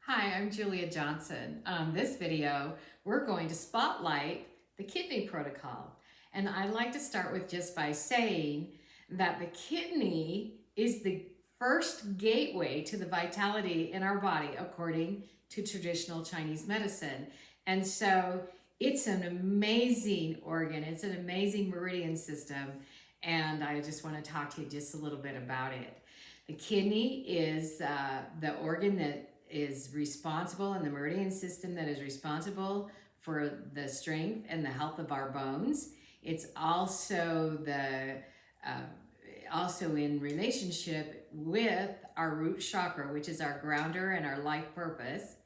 Hi, I'm Julia Johnson. On this video, we're going to spotlight the kidney protocol. And I like to start with just by saying that the kidney is the first gateway to the vitality in our body, according to traditional Chinese medicine. And so it's an amazing organ. It's an amazing meridian system. And I just want to talk to you just a little bit about it. The kidney is the organ that is responsible, and the meridian system that is responsible for the strength and the health of our bones. It's also also in relationship with our root chakra, which is our grounder and our life purpose.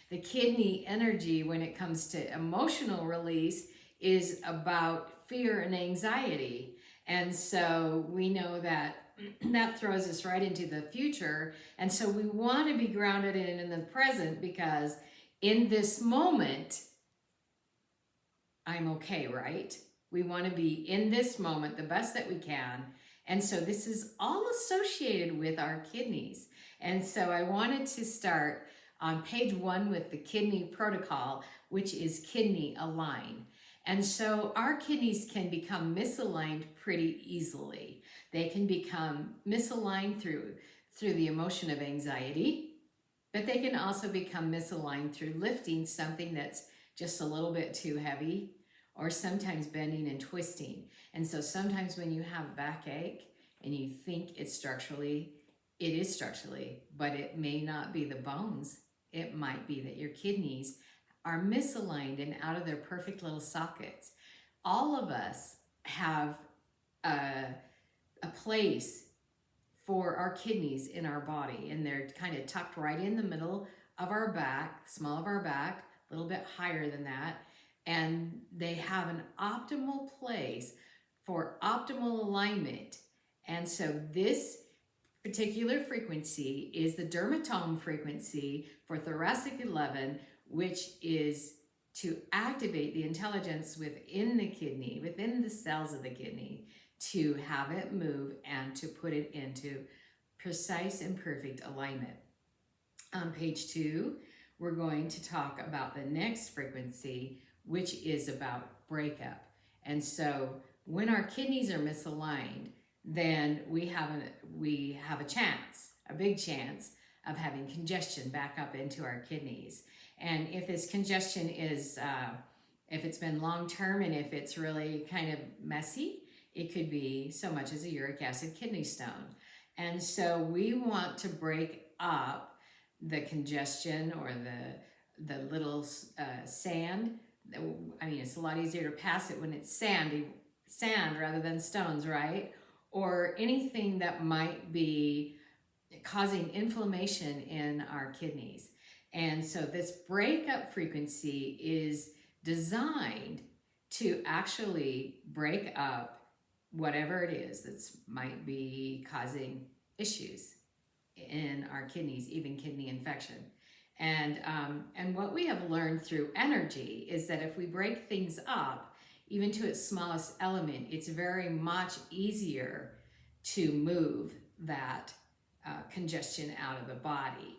The kidney energy, when it comes to emotional release, is about fear and anxiety. And so we know that that throws us right into the future. And so we want to be grounded in the present, because in this moment, I'm okay, right? We want to be in this moment the best that we can. And so this is all associated with our kidneys. And so I wanted to start on page 1 with the kidney protocol, which is kidney align. And so our kidneys can become misaligned pretty easily. They can become misaligned through the emotion of anxiety, but they can also become misaligned through lifting something that's just a little bit too heavy, or sometimes bending and twisting. And so sometimes when you have a backache and you think it's structurally, it is structurally, but it may not be the bones. It might be that your kidneys are misaligned and out of their perfect little sockets. All of us have a place for our kidneys in our body, and they're kind of tucked right in the middle of our back, small of our back, a little bit higher than that, and they have an optimal place for optimal alignment. And so this particular frequency is the dermatome frequency for thoracic 11, which is to activate the intelligence within the kidney, within the cells of the kidney, to have it move and to put it into precise and perfect alignment. On page 2, we're going to talk about the next frequency, which is about breakup. And so when our kidneys are misaligned, then we have a chance, a big chance, of having congestion back up into our kidneys. And if this congestion is, if it's been long-term and if it's really kind of messy, it could be so much as a uric acid kidney stone. And so we want to break up the congestion or the little sand. I mean, it's a lot easier to pass it when it's sand rather than stones, right? Or anything that might be causing inflammation in our kidneys. And so this breakup frequency is designed to actually break up whatever it is that might be causing issues in our kidneys, even kidney infection. And what we have learned through energy is that if we break things up, even to its smallest element, it's very much easier to move that congestion out of the body.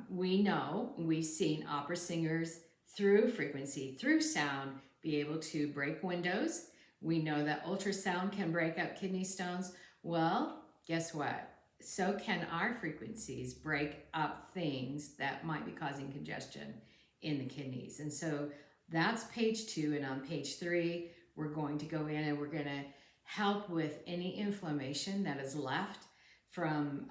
We know, we've seen opera singers through frequency, through sound, be able to break windows. We know that ultrasound can break up kidney stones. Well, guess what? So can our frequencies break up things that might be causing congestion in the kidneys. And so that's page 2. And on page 3, we're going to go in and we're going to help with any inflammation that is left from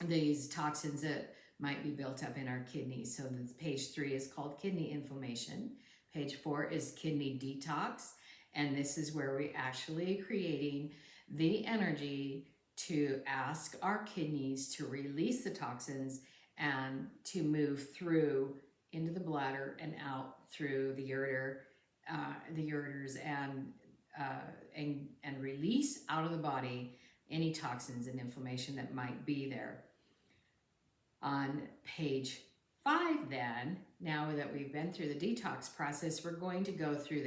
these toxins that might be built up in our kidneys. So this page 3 is called kidney inflammation. Page 4 is kidney detox. And this is where we're actually creating the energy to ask our kidneys to release the toxins and to move through into the bladder and out through the ureters and release out of the body any toxins and inflammation that might be there. On page 5 then, now that we've been through the detox process, we're going to go through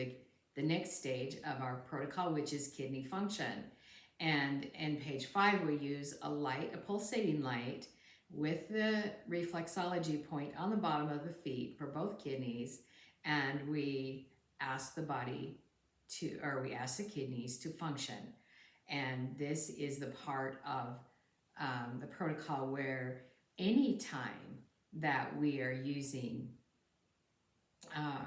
the next stage of our protocol, which is kidney function. And in page 5, we use a light, a pulsating light, with the reflexology point on the bottom of the feet for both kidneys, and we ask the body we ask the kidneys to function. And this is the part of the protocol where anytime that we are using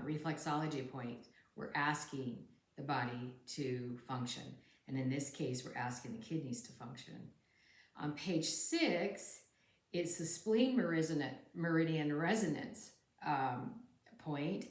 reflexology point, we're asking the body to function. And in this case, we're asking the kidneys to function. On page 6, it's the spleen meridian resonance point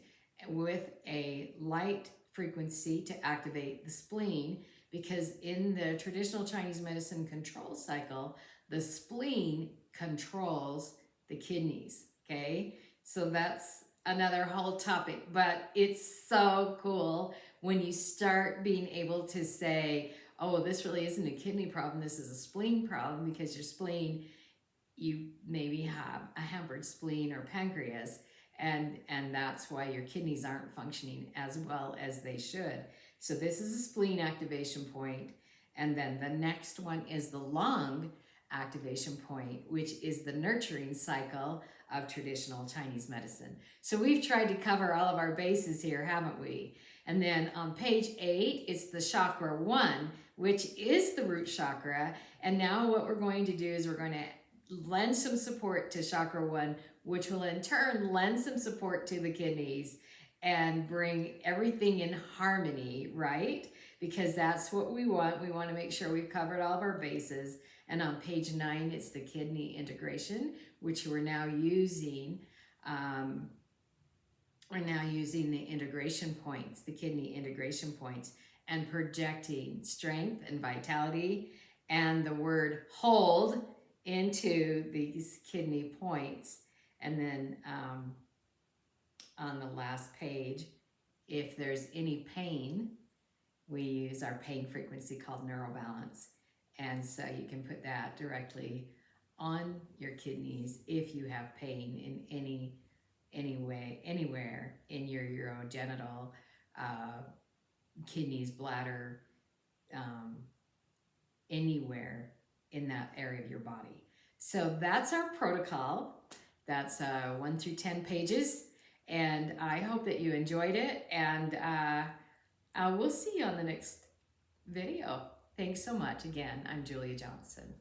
with a light frequency to activate the spleen, because in the traditional Chinese medicine control cycle, the spleen controls the kidneys, okay? So that's another whole topic, but it's so cool when you start being able to say, oh, this really isn't a kidney problem, this is a spleen problem, because your spleen, you maybe have a hampered spleen or pancreas, and that's why your kidneys aren't functioning as well as they should. So this is a spleen activation point, and then the next one is the lung activation point, which is the nurturing cycle of traditional Chinese medicine. So we've tried to cover all of our bases here, haven't we? And then on page 8, it's the chakra 1, which is the root chakra. And now what we're going to do is we're going to lend some support to chakra 1, which will in turn lend some support to the kidneys and bring everything in harmony, right? Because that's what we want. We want to make sure we've covered all of our bases. And on page 9, it's the kidney integration, which we're now using. We're now using the integration points, the kidney integration points, and projecting strength and vitality and the word hold into these kidney points. And then on the last page, if there's any pain, we use our pain frequency called neurobalance. And so you can put that directly on your kidneys if you have pain in any way, anywhere in your urogenital, kidneys, bladder, anywhere in that area of your body. So that's our protocol. That's 1 through 10 pages. And I hope that you enjoyed it. And we'll see you on the next video. Thanks so much. Again, I'm Julia Johnson.